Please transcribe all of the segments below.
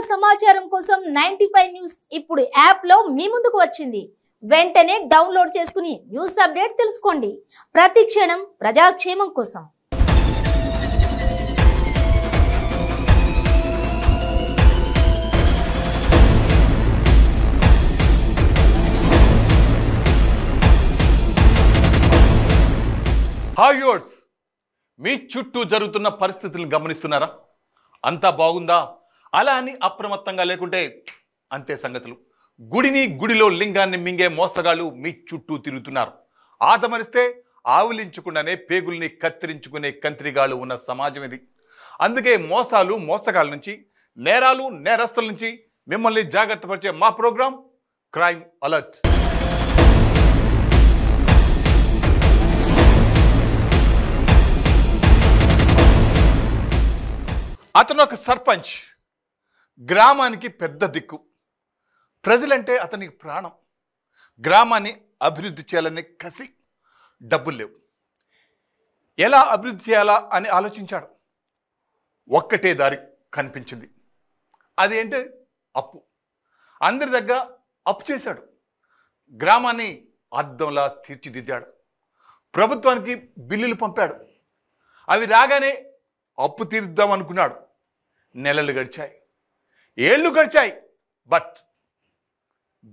సమాచారం కోసం 95 న్యూస్ ఇప్పుడు యాప్ లో మీ ముందుకు వచ్చింది. వెంటనే డౌన్లోడ్ చేసుకుని న్యూస్ అప్డేట్ తెలుసుకోండి. ప్రతి క్షణం ప్రజాక్షేమం కోసం. హాయ్ వ్యూవర్స్, మీ చుట్టూ జరుగుతున్న పరిస్థితులను గమనిస్తున్నారా? అంతా బాగుందా? అలా అని అప్రమత్తంగా లేకుంటే అంతే సంగతులు. గుడిలో లింగాన్ని మింగే మోసగాళ్ళు మీ చుట్టూ తిరుగుతున్నారు. ఆదమరిస్తే ఆవులించకుండానే పేగుల్ని కత్తిరించుకునే కంత్రిగాళ్ళు ఉన్న సమాజం ఇది. అందుకే మోసగాళ్ళ నుంచి, నేరాలు నేరస్తుల నుంచి మిమ్మల్ని జాగ్రత్త పరిచే మా ప్రోగ్రాం క్రైమ్ అలర్ట్. అతను ఒక సర్పంచ్, గ్రామానికి పెద్ద దిక్కు. ప్రజలంటే అతనికి ప్రాణం. గ్రామాన్ని అభివృద్ధి చేయాలనే కసి. డబ్బులు లేవు. ఎలా అభివృద్ధి చేయాలా అని ఆలోచించాడు. ఒక్కటే దారి కనిపించింది. అదేంటి? అప్పు. అందరి దగ్గర అప్పు చేశాడు. గ్రామాన్ని అద్దంలా తీర్చిదిద్దాడు. ప్రభుత్వానికి బిల్లులు పంపాడు. అవి రాగానే అప్పు తీర్దాం అనుకున్నాడు. నెలలు గడిచాయి, ఏళ్ళు గడిచాయి, బట్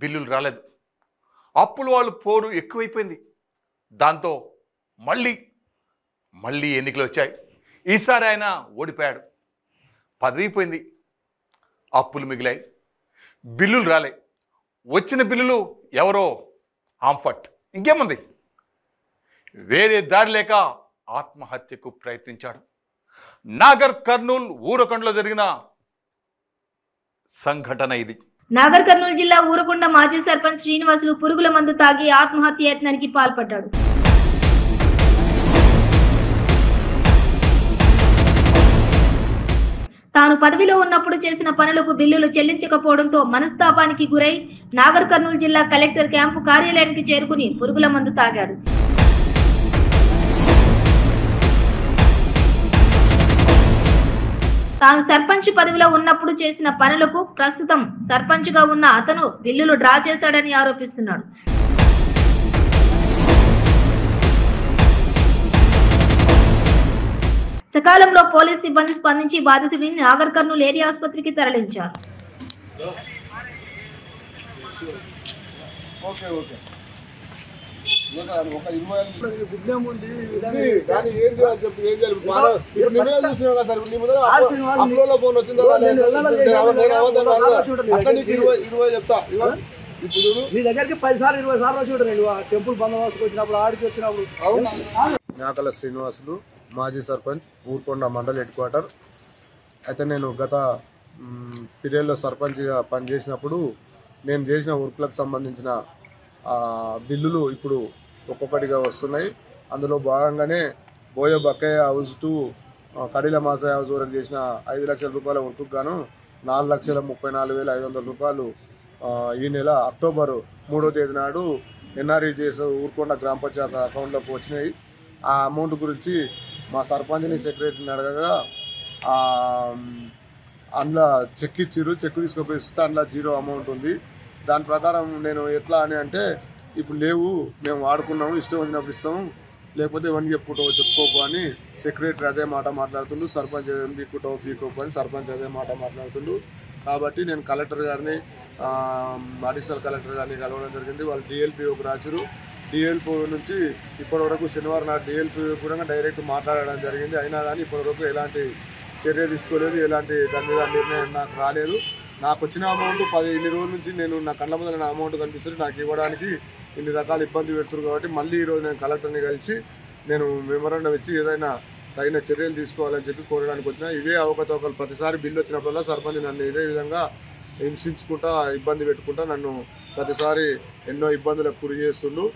బిల్లులు రాలేదు. అప్పులు వాళ్ళు పోరు ఎక్కువైపోయింది. దాంతో మళ్ళీ ఎన్నికలు వచ్చాయి. ఈసారి ఆయన ఓడిపోయాడు. పదవి పోయింది, అప్పులు మిగిలాయి, బిల్లులు రాలే. వచ్చిన బిల్లులు ఎవరో ఆంఫట్. ఇంకేముంది, వేరే దారి లేక ఆత్మహత్యకు ప్రయత్నించాడు. నాగర్ కర్నూల్ ఊరకొండలో జరిగిన సంఘటన ఇది. నాగర్ కర్నూలు జిల్లా ఊరకొండ మాజీ సర్పంచ్ శ్రీనివాసులు పురుగుల మందు తాగి ఆత్మహత్య యత్నానికి పాల్పడ్డాడు. తాను పదవిలో ఉన్నప్పుడు చేసిన పనులకు బిల్లులు చెల్లించకపోవడంతో మనస్తాపానికి గురై నాగర్ కర్నూలు జిల్లా కలెక్టర్ క్యాంపు కార్యాలయానికి చేరుకుని పురుగుల మందు తాగాడు. తాను సర్పంచ్ పదవిలో ఉన్నప్పుడు చేసిన పనులకు ప్రస్తుతం సర్పంచ్ గా ఉన్న అతను బిల్లులు డ్రా చేశాడని ఆరోపిస్తున్నాడు. సకాలంలో పోలీస్ సిబ్బంది స్పందించి బాధితుడిని నాగర్ కర్నూలు ఏరియా ఆసుపత్రికి తరలించారు. మీ దగ్గరికి 10 సార్లు 20 సార్లు చూడండి. టెంపుల్ బందోబస్తు వచ్చినప్పుడు, ఆడికి వచ్చినప్పుడు. నాకల శ్రీనివాసులు, మాజీ సర్పంచ్, ఊరుకొండ మండల్ హెడ్ క్వార్టర్. అయితే నేను గత పీరియడ్లో సర్పంచ్గా పనిచేసినప్పుడు నేను చేసిన వర్క్లకు సంబంధించిన బిల్లులు ఇప్పుడు ఒక్కొక్కటిగా వస్తున్నాయి. అందులో భాగంగానే Boya Bakkaiah house to Kadila Masaiah house వరకు చేసిన 5 లక్షల రూపాయల వర్క్కు గాను 4,34,500 రూపాయలు ఈ నెల అక్టోబర్ 3వ తేదీ నాడు ఎన్ఆర్ఈజీఎస్ ఊరుకొండ గ్రామ పంచాయతీ అకౌంట్లోకి వచ్చినాయి. ఆ అమౌంట్ గురించి మా సర్పంచ్ని సెక్రటరీని అడగగా అందులో చెక్ ఇచ్చిర్రు. చెక్ తీసుకుపోయి ఇస్తే అందులో 0 అమౌంట్ ఉంది. దాని ప్రకారం నేను ఎట్లా అని అంటే, ఇప్పుడు లేవు, మేము వాడుకున్నాము, ఇష్టం వచ్చినప్పుడు ఇస్తాము, లేకపోతే ఇవన్నీ చెప్పుకోకు అని సెక్రటరీ అదే మాట మాట్లాడుతుండు. సర్పంచ్ ఏం పీకోకు అని సర్పంచ్ అదే మాట మాట్లాడుతుండు. కాబట్టి నేను కలెక్టర్ గారిని, అడిషనల్ కలెక్టర్ గారిని కలవడం జరిగింది. వాళ్ళు డిఎల్పిఓకి రాసిరు. డిఎల్పిఓ నుంచి ఇప్పటివరకు శనివారం నాడు డిఎల్పిఓ కూడా డైరెక్ట్ మాట్లాడడం జరిగింది. అయినా కానీ ఇప్పటివరకు ఎలాంటి చర్య తీసుకోలేదు, ఎలాంటి దాని మీద నిర్ణయం నాకు రాలేదు. నాకు వచ్చిన అమౌంట్ ఇన్ని రోజుల నుంచి నేను నా కళ్ళ ముందు నా అమౌంట్ కనిపిస్తుంది, నాకు ఇవ్వడానికి ఇన్ని రకాల ఇబ్బంది పెడుతున్నారు. కాబట్టి మళ్ళీ ఈరోజు నేను కలెక్టర్ని కలిసి నేను మెమరాండం ఇచ్చి ఏదైనా తగిన చర్యలు తీసుకోవాలని చెప్పి కోరడానికి వచ్చిన. ఇవే అవకతవకలు ప్రతిసారి బిల్లు వచ్చినప్పుడల్లా సర్పంచ్ నన్ను ఇదే విధంగా హింసించుకుంటా, ఇబ్బంది పెట్టుకుంటా నన్ను ప్రతిసారి ఎన్నో ఇబ్బందులకు గురి చేస్తుండు.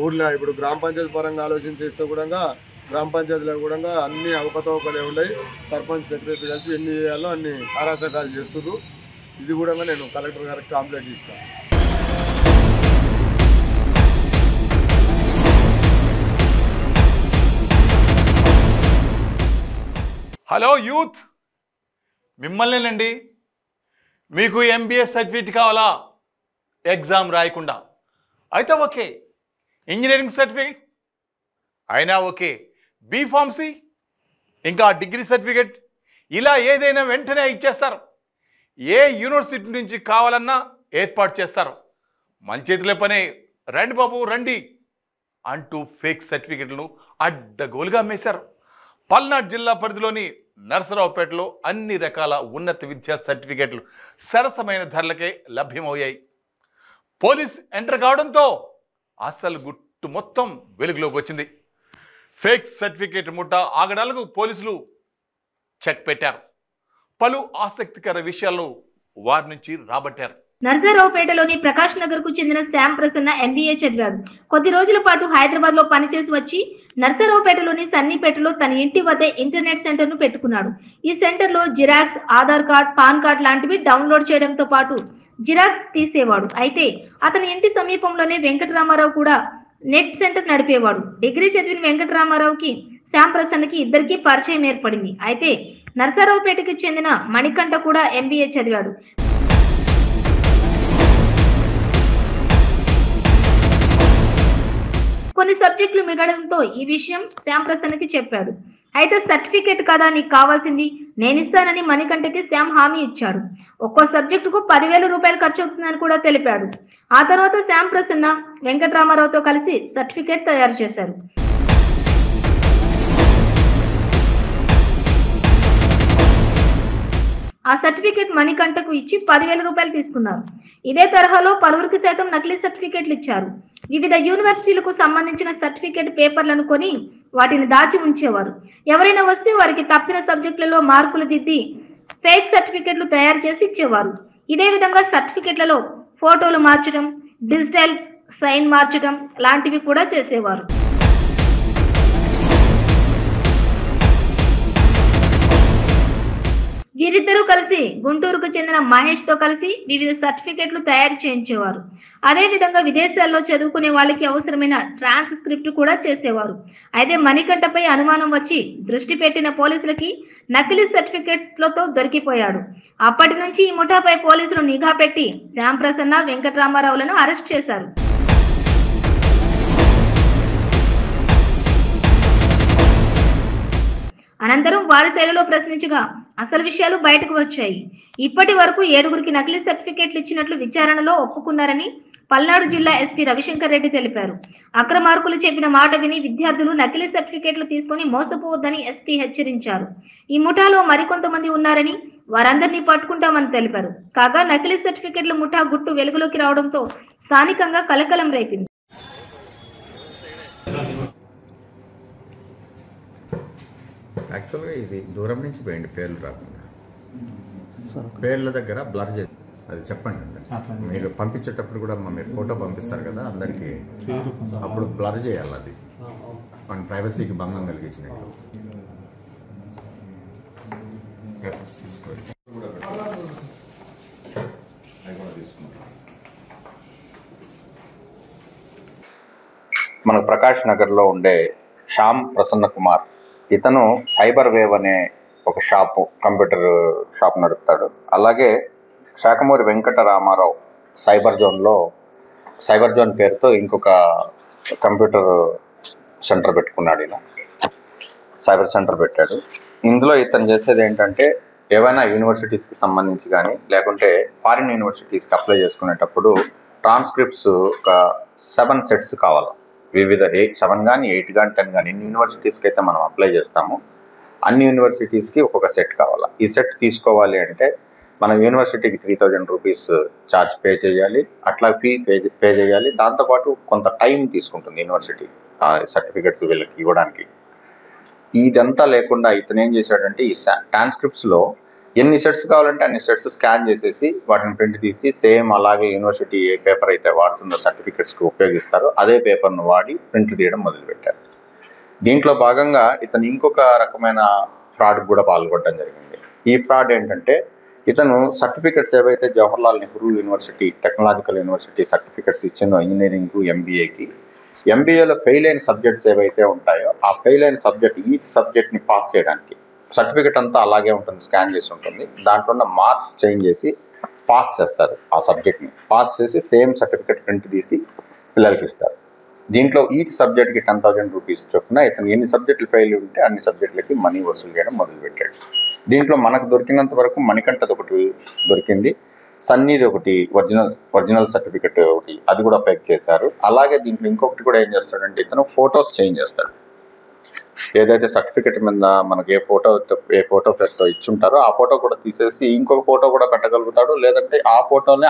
ఊర్లో ఇప్పుడు గ్రామ పంచాయతీ పరంగా ఆలోచించేస్తే కూడా గ్రామ పంచాయతీలో కూడా అన్ని అవకతవకలే ఉన్నాయి. సర్పంచ్ సెక్రటరీ కలిసి ఎన్ని చేయాలో అన్ని అరాచకాలు చేస్తున్నారు. ఇది కూడా నేను కలెక్టర్ గారికి కంప్లైంట్ ఇస్తాను. హలో యూత్, మిమ్మల్నేనండి. మీకు MBA సర్టిఫికేట్ కావాలా ఎగ్జామ్ రాయకుండా? అయితే ఓకే. ఇంజనీరింగ్ సర్టిఫికేట్ అయినా ఓకే. B.Pharmacy ఇంకా డిగ్రీ సర్టిఫికేట్ ఇలా ఏదైనా వెంటనే ఇచ్చేస్తారు. ఏ యూనివర్సిటీ నుంచి కావాలన్నా ఏర్పాటు చేస్తారు. మన చేతిలో పనే, రండి బాబు రండి అంటూ ఫేక్ సర్టిఫికెట్లను అడ్డగోలుగా అమ్మేశారు. పల్నాడు జిల్లా పరిధిలోని నరసరావుపేటలో అన్ని రకాల ఉన్నత విద్యా సర్టిఫికెట్లు సరసమైన ధరలకే లభ్యమయ్యాయి. పోలీస్ ఎంటర్ కావడంతో అసలు గుట్టు మొత్తం వెలుగులోకి వచ్చింది. ఫేక్ సర్టిఫికేట్ ముఠా ఆగడాలకు పోలీసులు చెక్ పెట్టారు. పలు ఆసక్తికర విషయాల్లో వారి నుంచి రాబట్టారు. నర్సరావుపేటలోని ప్రకాష్ నగర్ కు చెందిన శ్యామ్ ప్రసన్న MBA చదివాడు. కొద్ది రోజుల పాటు హైదరాబాద్ లో పనిచేసి వచ్చి నర్సరావుపేటలోని సన్నీపేటలో తన ఇంటి వద్ద ఇంటర్నెట్ సెంటర్ ను పెట్టుకున్నాడు. ఈ సెంటర్ లో xerox, Aadhaar card, pan card లాంటివి డౌన్లోడ్ చేయడంతో పాటు జిరాక్స్ తీసేవాడు. అయితే అతని ఇంటి సమీపంలోనే వెంకటరామారావు కూడా నెట్ సెంటర్ నడిపేవాడు. డిగ్రీ చదివిన వెంకటరామారావుకి శ్యామ్ ప్రసన్నకి ఇద్దరికి పరిచయం ఏర్పడింది. అయితే నర్సరావుపేటకి చెందిన మణికంఠ కూడా MBA చదివాడు. కొన్ని సబ్జెక్టులు మిగలడంతో ఈ విషయం శ్యామ్ ప్రసన్నకి చెప్పాడు. అయితే సర్టిఫికేట్ కదా నీకు కావాల్సింది, నేను ఇస్తానని మణికంఠకి శ్యామ్ హామీ ఇచ్చాడు. ఒక్కో సబ్జెక్టుకు 10,000 రూపాయలు ఖర్చు అవుతుందని కూడా తెలిపాడు. ఆ తర్వాత శ్యామ్ ప్రసన్న వెంకటరామారావుతో కలిసి సర్టిఫికేట్ తయారు చేశారు. ఆ సర్టిఫికేట్ మణికంఠకు ఇచ్చి 10,000 రూపాయలు తీసుకున్నారు. ఇదే తరహాలో పలువురికి సైతం నకిలీ సర్టిఫికేట్లు ఇచ్చారు. వివిధ యూనివర్సిటీలకు సంబంధించిన సర్టిఫికేట్ పేపర్లను కొని వాటిని దాచి ఉంచేవారు. ఎవరైనా వస్తే వారికి తప్పిన సబ్జెక్టులలో మార్కులు దిద్ది ఫేక్ సర్టిఫికేట్లు తయారు చేసి ఇచ్చేవారు. ఇదే విధంగా సర్టిఫికేట్లలో ఫోటోలు మార్చడం, డిజిటల్ సైన్ మార్చడం లాంటివి కూడా చేసేవారు. వీరిద్దరూ కలిసి గుంటూరుకు చెందిన మహేష్ తో కలిసి వివిధ సర్టిఫికెట్లు తయారు చేయించేవారు. అదే విధంగా విదేశాల్లో చదువుకునే వాళ్ళకి అవసరమైన ట్రాన్స్క్రిప్ట్ కూడా చేసేవారు. అయితే మణికంఠపై అనుమానం వచ్చి దృష్టి పెట్టిన పోలీసులకి నకిలీ సర్టిఫికెట్లతో దొరికిపోయాడు. అప్పటి నుంచి ఈ ముఠాపై పోలీసులు నిఘా పెట్టి శ్యామ్ ప్రసన్న, వెంకటరామారావులను అరెస్ట్ చేశారు. అనంతరం వారి శైలిలో ప్రశ్నించగా అసలు విషయాలు బయటకు వచ్చాయి. ఇప్పటి వరకు 7గురికి నకిలీ సర్టిఫికేట్లు ఇచ్చినట్లు విచారణలో ఒప్పుకున్నారని పల్నాడు జిల్లా SP రవిశంకర్ రెడ్డి తెలిపారు. అక్రమార్కులు చెప్పిన మాట విని విద్యార్థులు నకిలీ సర్టిఫికేట్లు తీసుకుని మోసపోవద్దని SP హెచ్చరించారు. ఈ ముఠాలో మరికొంతమంది ఉన్నారని వారందరినీ పట్టుకుంటామని తెలిపారు. కాగా నకిలీ సర్టిఫికేట్ల ముఠా గుట్టు వెలుగులోకి రావడంతో స్థానికంగా కలకలం రేపింది. యాక్చువల్గా ఇది దూరం నుంచి పోయింది, పేర్లు రాకుండా. పేర్ల దగ్గర బ్లర్ చేసి అది చెప్పండి అండి. మీరు పంపించేటప్పుడు కూడా మీరు ఫోటో పంపిస్తారు కదా అందరికీ, అప్పుడు బ్లర్ చేయాలి. అది మన ప్రైవసీకి భంగం కలిగించినట్టు. మన ప్రకాష్ నగర్లో ఉండే శ్యామ్ ప్రసన్న కుమార్, ఇతను సైబర్ వేవ్ అనే ఒక షాపు, కంప్యూటర్ షాప్ నడుపుతాడు. అలాగే శాఖమూరి వెంకటరామారావు సైబర్ జోన్ పేరుతో ఇంకొక కంప్యూటర్ సెంటర్ పెట్టుకున్నాడు. ఇలా సైబర్ సెంటర్ పెట్టాడు. ఇందులో ఇతను చేసేది ఏంటంటే ఏవైనా యూనివర్సిటీస్కి సంబంధించి కానీ లేకుంటే ఫారిన్ యూనివర్సిటీస్కి అప్లై చేసుకునేటప్పుడు ట్రాన్స్క్రిప్ట్స్ ఒక 7 సెట్స్ కావాలి. వివిధ 7 కానీ 8 కానీ 10 కానీ ఎన్ని యూనివర్సిటీస్కి అయితే మనం అప్లై చేస్తామో అన్ని యూనివర్సిటీస్కి ఒక్కొక్క సెట్ కావాలి. ఈ సెట్ తీసుకోవాలి అంటే మనం యూనివర్సిటీకి 3,000 రూపీస్ ఛార్జ్ పే చేయాలి. అట్లా ఫీ పే చేయాలి. దాంతోపాటు కొంత టైం తీసుకుంటుంది యూనివర్సిటీ సర్టిఫికెట్స్ వీళ్ళకి ఇవ్వడానికి. ఇదంతా లేకుండా ఇతను ఏం చేశాడంటే ఈ ట్రాన్స్క్రిప్ట్స్లో ఎన్ని సెట్స్ కావాలంటే అన్ని సెట్స్ స్కాన్ చేసేసి వాటిని ప్రింట్ తీసి సేమ్ అలాగే యూనివర్సిటీ ఏ పేపర్ అయితే వాడుతుందో సర్టిఫికెట్స్కి ఉపయోగిస్తారో అదే పేపర్ను వాడి ప్రింట్ తీయడం మొదలుపెట్టారు. దీంట్లో భాగంగా ఇతను ఇంకొక రకమైన ఫ్రాడ్ కూడా పాల్గొనడం జరిగింది. ఈ ఫ్రాడ్ ఏంటంటే ఇతను సర్టిఫికెట్స్ ఏవైతే Jawaharlal Nehru university technological university certificates ఇచ్చిందో ఇంజనీరింగ్ MBAకి, MBAలో ఫెయిల్ అయిన సబ్జెక్ట్స్ ఏవైతే ఉంటాయో ఆ ఫెయిల్ అయిన సబ్జెక్ట్ ఈచ్ సబ్జెక్ట్ని పాస్ చేయడానికి సర్టిఫికెట్ అంతా అలాగే ఉంటుంది, స్కాన్ చేసి ఉంటుంది. దాంట్లో ఉన్న మార్క్స్ చేంజ్ చేసి పాస్ చేస్తారు. ఆ సబ్జెక్ట్ని పాస్ చేసి సేమ్ సర్టిఫికేట్ ప్రింట్ తీసి పిల్లలకి ఇస్తారు. దీంట్లో ఈచ్ సబ్జెక్ట్కి 10,000 రూపీస్ చొప్పున ఇతను ఎన్ని సబ్జెక్టులు ఫెయిల్ ఉంటే అన్ని సబ్జెక్టులకి మనీ వసూలు చేయడం మొదలుపెట్టాడు. దీంట్లో మనకు దొరికినంత వరకు మణికంఠది ఒకటి దొరికింది, సన్నీది ఒకటి ఒరిజినల్ సర్టిఫికెట్ ఒకటి, అది కూడా ఫేక్ చేశారు. అలాగే దీంట్లో ఇంకొకటి కూడా ఏం చేస్తాడంటే ఇతను ఫొటోస్ చేంజ్ చేస్తాడు. ఏదైతే సర్టిఫికెట్ మీద మనకి ఏ ఫోటో పేరుతో ఇచ్చుంటారో ఆ ఫోటో కూడా తీసేసి ఇంకొక ఫోటో కూడా పెట్టగలుగుతాడు, లేదంటే ఆ ఫోటోనే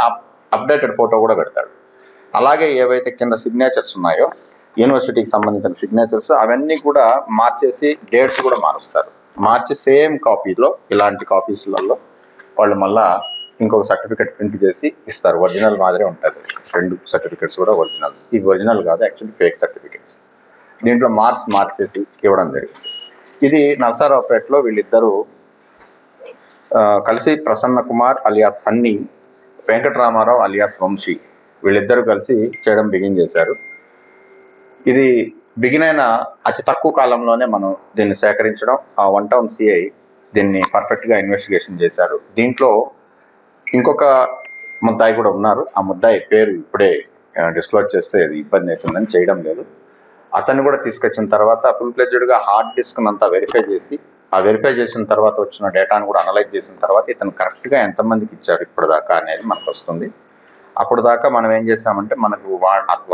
అప్డేటెడ్ ఫోటో కూడా పెడతాడు. అలాగే ఏవైతే కింద సిగ్నేచర్స్ ఉన్నాయో యూనివర్సిటీకి సంబంధించిన సిగ్నేచర్స్ అవన్నీ కూడా మార్చేసి డేట్స్ కూడా మారుస్తారు. మార్చి సేమ్ కాపీలో ఇలాంటి కాపీస్లలో వాళ్ళు మళ్ళా ఇంకొక సర్టిఫికెట్ ప్రింట్ చేసి ఇస్తారు. ఒరిజినల్ మాదిరే ఉంటుంది, 2 సర్టిఫికెట్స్ కూడా ఒరిజినల్స్. ఇవి ఒరిజినల్ కాదు, యాక్చువల్లీ ఫేక్ సర్టిఫికెట్స్. దీంట్లో మార్చేసి ఇవ్వడం జరిగింది. ఇది నరసరావుపేటలో వీళ్ళిద్దరూ కలిసి ప్రసన్న కుమార్ అలియాస్ సన్నీ, వెంకటరామారావు అలియాస్ వంశీ వీళ్ళిద్దరూ కలిసి చేయడం బిగిన్ చేశారు. ఇది బిగిన్ అయిన అతి తక్కువ కాలంలోనే మనం దీన్ని సేకరించడం, ఆ 1 టౌన్ సిఐ దీన్ని పర్ఫెక్ట్గా ఇన్వెస్టిగేషన్ చేశారు. దీంట్లో ఇంకొక ముద్దాయి కూడా ఉన్నారు. ఆ ముద్దాయి పేరు ఇప్పుడే డిస్క్లోజ్ చేస్తే అది ఇబ్బంది అవుతుందని చేయడం లేదు. అతన్ని కూడా తీసుకొచ్చిన తర్వాత ఫుల్ ఫ్లెడ్జ్డ్గా హార్డ్ డిస్క్ అంతా వెరిఫై చేసి, ఆ వెరిఫై చేసిన తర్వాత వచ్చిన డేటాను కూడా అనలైజ్ చేసిన తర్వాత ఇతను కరెక్ట్గా ఎంతమందికి ఇచ్చారు ఇప్పుడు దాకా అనేది మనకు వస్తుంది. అప్పుడు దాకా మనం ఏం చేసామంటే మనకు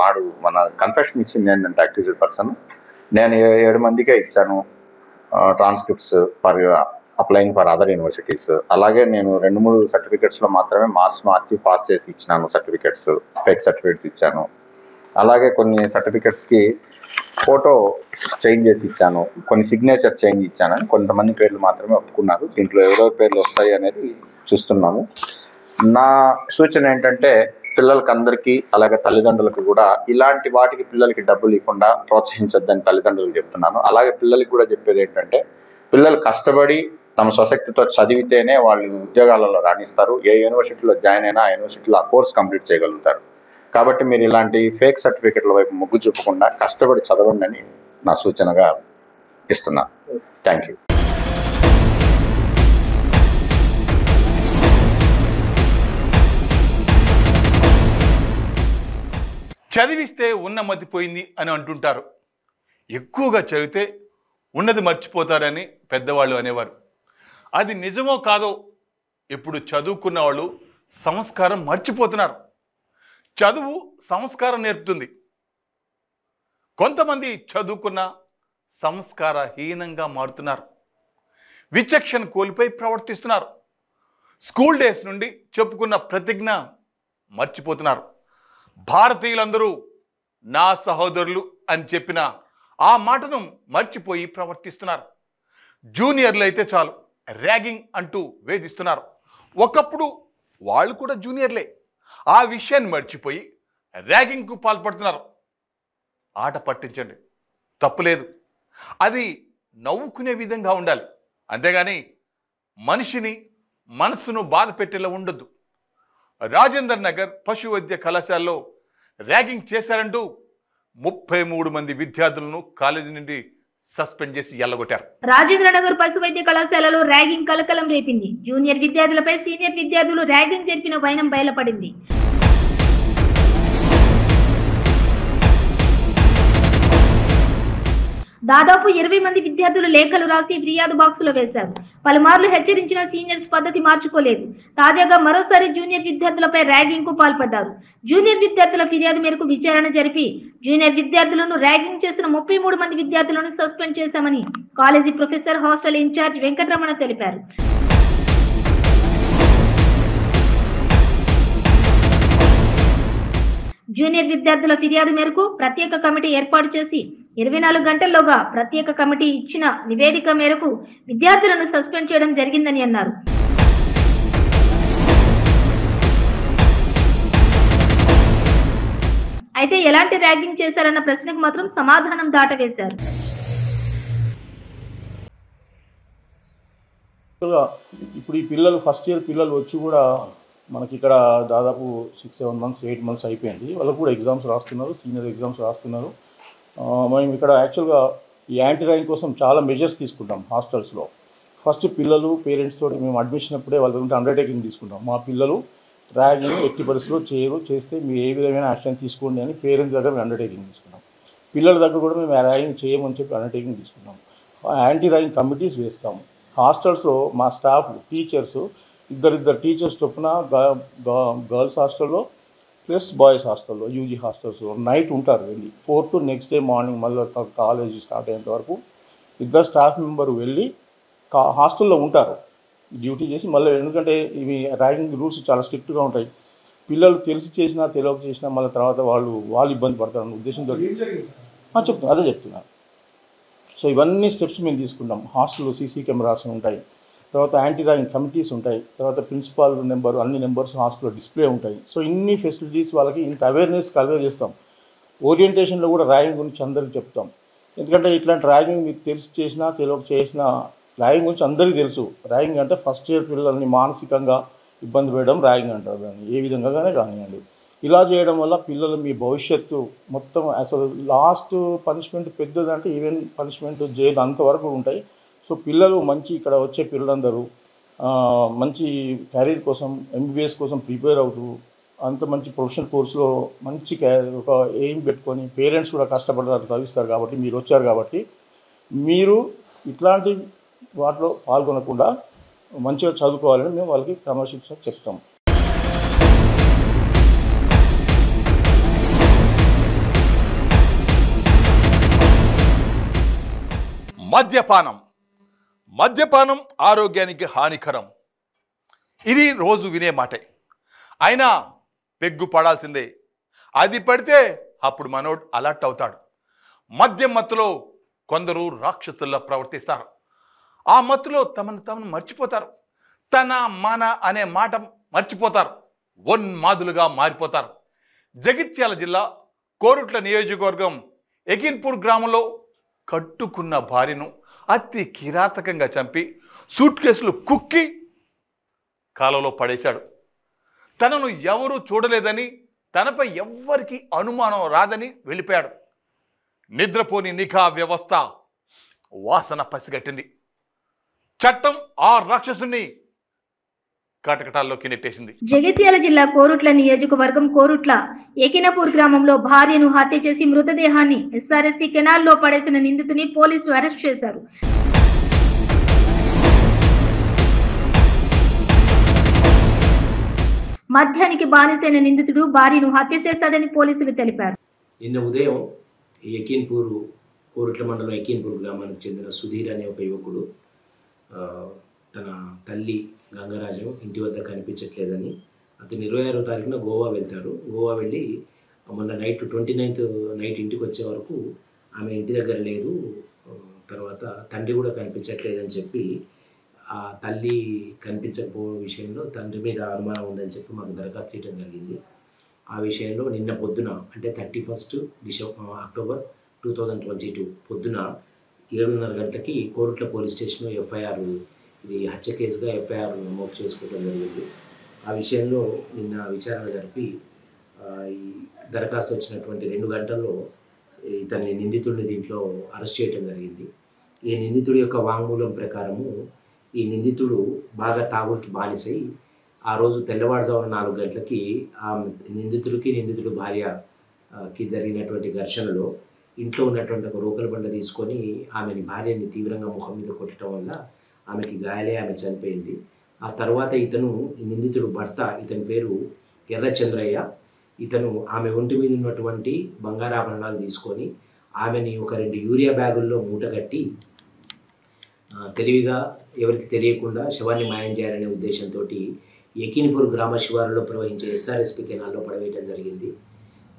వాడు మన కన్ఫెషన్ ఇచ్చింది ఏంటంటే అక్యూజ్డ్ పర్సన్, నేను 7 మందికే ఇచ్చాను transcripts for applying for other universities. అలాగే నేను 2-3 సర్టిఫికెట్స్లో మాత్రమే మార్చి పాస్ చేసి ఇచ్చినాను సర్టిఫికెట్స్, ఫేక్ సర్టిఫికెట్స్ ఇచ్చాను. అలాగే కొన్ని సర్టిఫికెట్స్కి ఫోటో చేంజ్ చేసి ఇచ్చాను, కొన్ని సిగ్నేచర్ చేంజ్ ఇచ్చానని కొంతమంది పేర్లు మాత్రమే ఒప్పుకున్నారు. దీంట్లో ఎవరెవరి పేర్లు వస్తాయి అనేది చూస్తున్నాము. నా సూచన ఏంటంటే పిల్లలకి అందరికీ అలాగే తల్లిదండ్రులకు కూడా ఇలాంటి వాటికి పిల్లలకి డబ్బులు ఇవ్వకుండా ప్రోత్సహించొద్దని తల్లిదండ్రులకు చెప్తున్నాను. అలాగే పిల్లలకి కూడా చెప్పేది ఏంటంటే పిల్లలు కష్టపడి తమ స్వశక్తితో చదివితేనే వాళ్ళు ఉద్యోగాలలో రాణిస్తారు. ఏ యూనివర్సిటీలో జాయిన్ అయినా ఆ యూనివర్సిటీలో ఆ కోర్స్ కంప్లీట్ చేయగలుగుతారు. కాబట్టి మీరు ఇలాంటి ఫేక్ సర్టిఫికెట్ల వైపు మొగ్గు చూపకుండా కష్టపడి చదవండి అని నా సూచనగా ఇస్తున్నా. Thank you. చదివిస్తే ఉన్న మతిపోయింది అని అంటుంటారు. ఎక్కువగా చదివితే ఉన్నది మర్చిపోతారని పెద్దవాళ్ళు అనేవారు. అది నిజమో కాదో ఇప్పుడు చదువుకున్న వాళ్ళు సంస్కారం మర్చిపోతున్నారు. చదువు సంస్కారం నేర్పుతుంది. కొంతమంది చదువుకున్న సంస్కారహీనంగా మారుతున్నారు. విచక్షణ కోల్పోయి ప్రవర్తిస్తున్నారు. స్కూల్ డేస్ నుండి చెప్పుకున్న ప్రతిజ్ఞ మర్చిపోతున్నారు. భారతీయులందరూ నా సహోదరులు అని చెప్పిన ఆ మాటను మర్చిపోయి ప్రవర్తిస్తున్నారు. జూనియర్లు అయితే చాలు ర్యాగింగ్ అంటూ వేధిస్తున్నారు. ఒకప్పుడు వాళ్ళు కూడా జూనియర్లే. ఆ విషయాన్ని మర్చిపోయి ర్యాగింగ్కు పాల్పడుతున్నారు. ఆట పట్టించండి, తప్పులేదు. అది నవ్వుకునే విధంగా ఉండాలి, అంతేగాని మనిషిని మనసును బాధ పెట్టేలా ఉండొద్దు. రాజేందర్ నగర్ పశు వైద్య కళాశాలలో ర్యాగింగ్ చేశారంటూ 33 మంది విద్యార్థులను కాలేజీ నుండి సస్పెండ్ చేసి ఎల్లగొట్టారు. రాజేంద్ర నగర్ పశు వైద్య కళాశాలలో ర్యాగింగ్ కలకలం రేపింది. జూనియర్ విద్యార్థులపై సీనియర్ విద్యార్థులు ర్యాగింగ్ జరిపిన వైనం బయలుపడింది. దాదాపు 20 మంది విద్యార్థులు లేఖలు రాసి ఫిర్యాదు బాక్సులో వేశారు. పలుమార్లు హెచ్చరించిన సీనియర్స్ పద్ధతి మార్చుకోలేదు. తాజాగా మరోసారి జూనియర్ విద్యార్థులపై ర్యాగింగ్ కు పాల్పడ్డారు. జూనియర్ విద్యార్థుల ఫిర్యాదు మేరకు విచారణ జరిపి జూనియర్ విద్యార్థులను ర్యాగింగ్ చేసిన 33 మంది విద్యార్థులను సస్పెండ్ చేశామని college professor, hostel incharge Venkataramana తెలిపారు. జూనియర్ విద్యార్థుల ఫిర్యాదు మేరకు ప్రత్యేక కమిటీ ఏర్పాటు చేసి 24 గంటల్లోగా ప్రత్యేక కమిటీ ఇచ్చిన నివేదిక మేరకు విద్యార్థులను సస్పెండ్ చేయడం జరిగిందని అన్నారు. అయితే ఎలాంటి ర్యాగింగ్ చేశారన్న ప్రశ్నకు మాత్రం సమాధానం దాటవేశారు. ఇప్పుడు ఈ పిల్లలు ఫస్ట్ ఇయర్ పిల్లలు వచ్చి కూడా మనకి ఇక్కడ దాదాపు 6-7 మంత్స్ 8 మంత్స్ అయిపోయింది. వాళ్ళకు కూడా ఎగ్జామ్స్ రాస్తున్నారు, సీనియర్ ఎగ్జామ్స్ రాస్తున్నారు. మేము ఇక్కడ యాక్చువల్గా ఈ యాంటీ ర్యాంక్ కోసం చాలా మెజర్స్ తీసుకుంటాం హాస్టల్స్లో. ఫస్ట్ పిల్లలు పేరెంట్స్ తోటి మేము అడ్మిషన్ అప్పుడే వాళ్ళ గురించి అండర్టేకింగ్ తీసుకుంటాం. మా పిల్లలు ర్యాగింగ్ ఎట్టి పరిస్థితిలో చేయరు, చేస్తే మీరు ఏ విధమైన యాక్షన్ తీసుకోండి అని పేరెంట్స్ దగ్గర మేము అండర్టేకింగ్ తీసుకున్నాం. పిల్లల దగ్గర కూడా మేము ర్యాగింగ్ చేయమని చెప్పి అండర్టేకింగ్ తీసుకున్నాం. యాంటీ ర్యాగింగ్ కమిటీస్ వేస్తాము. హాస్టల్స్లో మా స్టాఫ్ టీచర్స్ ఇద్దరిద్దరు టీచర్స్ చొప్పున గర్ల్స్ హాస్టల్లో ప్లస్ బాయ్స్ హాస్టల్లో యూజీ హాస్టల్స్లో నైట్ ఉంటారు వెళ్ళి 4 to నెక్స్ట్ డే మార్నింగ్ మళ్ళీ కాలేజ్ స్టార్ట్ అయ్యేంత వరకు ఇద్దరు స్టాఫ్ మెంబర్ వెళ్ళి హాస్టల్లో ఉంటారు డ్యూటీ చేసి మళ్ళీ. ఎందుకంటే ఇవి ర్యాగింగ్ రూల్స్ చాలా స్ట్రిక్ట్గా ఉంటాయి. పిల్లలు తెలిసి చేసినా తెలియక చేసినా మళ్ళీ తర్వాత వాళ్ళు ఇబ్బంది పడతారన్న ఉద్దేశంతో అదే చెప్తున్నారు. సో ఇవన్నీ స్టెప్స్ మేము తీసుకుంటాం. హాస్టల్లో సీసీ కెమెరాస్ ఉంటాయి, తర్వాత యాంటీ ర్యాగింగ్ కమిటీస్ ఉంటాయి, తర్వాత ప్రిన్సిపాల్ నెంబర్ అన్ని నెంబర్స్ హాస్టల్లో డిస్ప్లే ఉంటాయి. సో ఇన్ని ఫెసిలిటీస్ వాళ్ళకి ఇంత అవేర్నెస్ కల్వే చేస్తాం. ఓరియంటేషన్లో కూడా ర్యాగింగ్ గురించి అందరికీ చెప్తాం. ఎందుకంటే ఇట్లాంటి ర్యాగింగ్ మీకు తెలిసి చేసినా తెలియక చేసినా ర్యాగింగ్ గురించి అందరికీ తెలుసు. ర్యాగింగ్ అంటే ఫస్ట్ ఇయర్ పిల్లల్ని మానసికంగా ఇబ్బంది పెట్టడం ర్యాగింగ్ అంటారు. దాన్ని ఏ విధంగానే కానివ్వండి. ఇలా చేయడం వల్ల పిల్లలు మీ భవిష్యత్తు మొత్తం అసలు లాస్ట్ పనిష్మెంట్ పెద్దదంటే ఈవెన్ పనిష్మెంట్ జైలు అంతవరకు ఉంటాయి. సో పిల్లలు మంచి ఇక్కడ వచ్చే పిల్లలందరూ మంచి కెరీర్ కోసం ఎంబీబీఎస్ కోసం ప్రిపేర్ అవుతూ అంత మంచి ప్రొఫెషనల్ కోర్సులో మంచి ఒక ఎయిమ్ పెట్టుకొని పేరెంట్స్ కూడా కష్టపడతారు చదివిస్తారు. కాబట్టి మీరు వచ్చారు కాబట్టి మీరు ఇట్లాంటి వాటిలో పాల్గొనకుండా మంచిగా చదువుకోవాలని మేము వాళ్ళకి క్రమశిక్షణ చెప్తాం. మద్యపానం ఆరోగ్యానికి హానికరం. ఇది రోజు వినే మాటే. అయినా పెగ్గు పడాల్సిందే. అది పడితే అప్పుడు మనోడు అలర్ట్ అవుతాడు. మద్యం మత్తులో కొందరు రాక్షసుల్లా ప్రవర్తిస్తారు. ఆ మత్తులో తమను మర్చిపోతారు. తన మన అనే మాట మర్చిపోతారు. మాదులుగా మారిపోతారు. జగిత్యాల జిల్లా కోరుట్ల నియోజకవర్గం ఎకిన్పూర్ గ్రామంలో కట్టుకున్న భార్యను అతి కిరాతకంగా చంపి సూట్ కేసులు కుక్కి కాలంలో పడేశాడు. తనను ఎవరూ చూడలేదని, తనపై ఎవ్వరికి అనుమానం రాదని వెళ్ళిపోయాడు. నిద్రపోని నిఘా వ్యవస్థ వాసన పసిగట్టింది. చట్టం ఆ రాక్షసుని కటకటాల్లోకి నెట్టేసింది. జగిత్యాల జిల్లా కోరుట్ల నియోజకవర్గం కోరుట్ల ఎకినపూర్ గ్రామంలో భార్యను హత్య చేసి మృతదేహాన్ని ఎస్ఆర్ఎస్సీ కెనాల్లో పడేసిన నిందితుని పోలీసులు అరెస్ట్ చేశారు. మద్యానికి బానిసైన నిందితుడు భార్యను హత్య చేశాడని పోలీసులు తెలిపారు. నిన్న ఉదయం కోరుట్ల మండలం ఎకిన్పూర్ గ్రామానికి చెందిన సుధీర్ అనే ఒక యువకుడు తన తల్లి గంగరాజం ఇంటి వద్ద కనిపించట్లేదని అతను 26వ తారీఖున గోవా వెళ్తాడు. గోవా వెళ్ళి మొన్న నైట్ 29th నైట్ ఇంటికి వచ్చే వరకు ఆమె ఇంటి దగ్గర లేదు. తర్వాత తండ్రి కూడా కనిపించట్లేదని చెప్పి ఆ తల్లి కనిపించకపోవడం విషయంలో తండ్రి మీద అనుమానం ఉందని చెప్పి మాకు దరఖాస్తు చేయడం జరిగింది. ఆ విషయంలో నిన్న పొద్దున అంటే 31st అక్టోబర్ 2022 పొద్దున 7:30 గంటలకి కోరుట్ల పోలీస్ స్టేషన్లో ఎఫ్ఐఆర్, ఇది హత్య కేసుగా ఎఫ్ఐఆర్ నమోదు చేసుకోవడం జరిగింది. ఆ విషయంలో నిన్న విచారణ జరిపి ఈ దరఖాస్తు వచ్చినటువంటి 2 గంటల్లో ఇతన్ని నిందితుడిని దీంట్లో అరెస్ట్ చేయడం జరిగింది. ఈ నిందితుడి యొక్క వాంగ్మూలం ప్రకారము ఈ నిందితుడు బాగా తాగుడికి బానిసై ఆ రోజు తెల్లవారుజామున 4 గంటలకి ఆ నిందితుడి భార్యకి జరిగినటువంటి ఘర్షణలో ఇంట్లో ఉన్నటువంటి ఒక రోకల బండ తీసుకొని భార్యని తీవ్రంగా ముఖం మీద కొట్టడం వల్ల ఆమెకి గాయాలే ఆమె చనిపోయింది. ఆ తర్వాత ఈ నిందితుడు భర్త, ఇతని పేరు ఎర్రచంద్రయ్య, ఇతను ఆమె ఒంటి మీద ఉన్నటువంటి బంగారాభరణాలు తీసుకొని ఆమెని ఒక 2 యూరియా బ్యాగుల్లో మూట కట్టి తెలివిగా ఎవరికి తెలియకుండా శవాన్ని మాయం చేయాలనే ఉద్దేశంతో ఎకిన్పూర్ గ్రామ శివారులో ప్రవహించే ఎస్ఆర్ఎస్పీ కెనాల్లో పడవేయడం జరిగింది.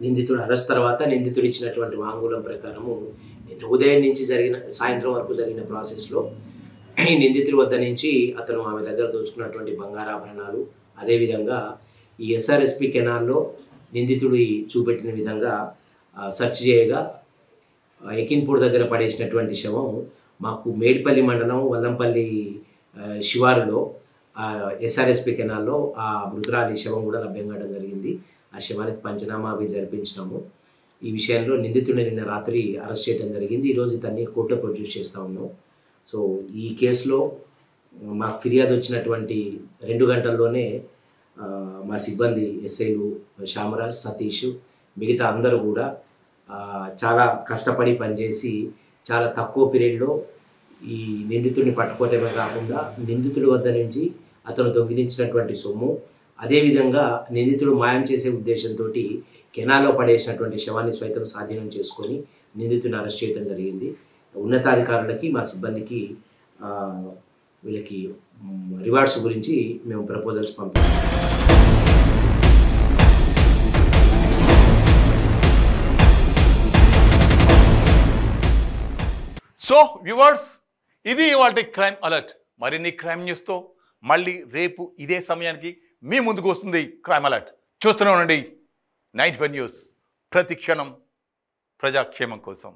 నిందితుడు అరెస్ట్ తర్వాత నిందితుడు ఇచ్చినటువంటి వాంగ్మూలం ప్రకారము ఉదయం నుంచి సాయంత్రం వరకు జరిగిన ప్రాసెస్లో ఈ నిందితుడి వద్ద నుంచి అతను ఆమె దగ్గర దోచుకున్నటువంటి బంగారాభరణాలు, అదేవిధంగా ఈ ఎస్ఆర్ఎస్పీ కెనాల్లో నిందితుడు చూపెట్టిన విధంగా సెర్చ్ చేయగా ఎకిన్పూర్ దగ్గర పడేసినటువంటి శవం మాకు మేడిపల్లి మండలం వల్లంపల్లి శివారులో ఎస్ఆర్ఎస్పీ కెనాల్లో ఆ మృతురాలి శవం కూడా లభ్యం కావడం జరిగింది. ఆ శవానికి పంచనామా అవి జరిపించినాము. ఈ విషయంలో నిందితుడిని నిన్న రాత్రి అరెస్ట్ చేయడం జరిగింది. ఈరోజు ఇతన్ని కోర్టులో ప్రొడ్యూస్ చేస్తూ ఉన్నాం. సో ఈ కేసులో మాకు ఫిర్యాదు వచ్చినటువంటి 2 గంటల్లోనే మా సిబ్బంది ఎస్ఐలు శ్యామరాజ్, సతీష్, మిగతా అందరూ కూడా చాలా కష్టపడి పనిచేసి చాలా తక్కువ పీరియడ్లో ఈ నిందితుడిని పట్టుకోవటమే కాకుండా నిందితుడి వద్ద నుంచి అతను దొంగిలించినటువంటి సొమ్ము, అదేవిధంగా నిందితుడు మాయం చేసే ఉద్దేశంతో కెనాల్లో పడేసినటువంటి శవాన్ని సైతం స్వాధీనం చేసుకొని నిందితుడిని అరెస్ట్ చేయడం జరిగింది. ఉన్నతాధికారులకి మా సిబ్బందికి వీళ్ళకి రివార్డ్స్ గురించి మేము ప్రపోజల్స్ పంపాము. సో వ్యూవర్స్, ఇది ఇవాళ క్రైమ్ అలర్ట్. మరిన్ని క్రైమ్ న్యూస్తో మళ్ళీ రేపు ఇదే సమయానికి మీ ముందుకు వస్తుంది క్రైమ్ అలర్ట్. చూస్తూనే ఉండండి 9 న్యూస్, ప్రతి క్షణం ప్రజాక్షేమం కోసం.